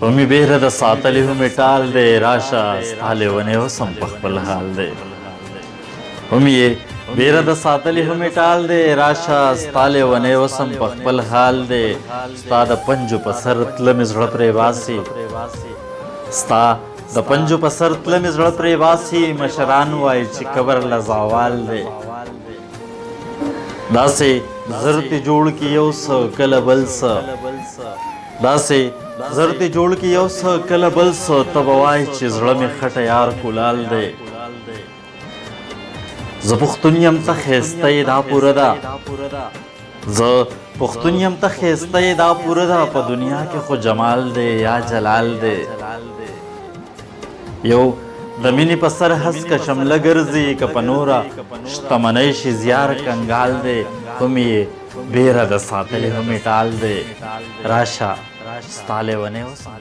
همي بیره د ساتلی همي ټال دی راشه ستا لیونی اوسم په خپل حال دی همي بیره د ساتلی همي ټال دی راشه ستا لیونی اوسم په خپل حال دی ستا د پنجو په سر تله مې زړه پرې باسي ستا د پنجو په سر تله مې زړه پرې باسي مشران وایي چې قبر له زوال دی داسې زر دې جوړ کي یو څه کله بل څه داسې زر دې جوړ کي یو څه کله بل څه ته به وایې چې زړه مې خټه یار کولال دی زه پښتون یم ته ښایسته یې دا پوره ده زه پښتون یم ته ښایسته یې دا پوره ده په دنیا کې خو جمال دی یا جلال دی یو د مینې په سر هسکه شمله ګرځي که په نوره شتمنۍ شي زیار کنګال دی هم یې بیره د ساتلې همې ټال دی راشه ستا لیونی اوسم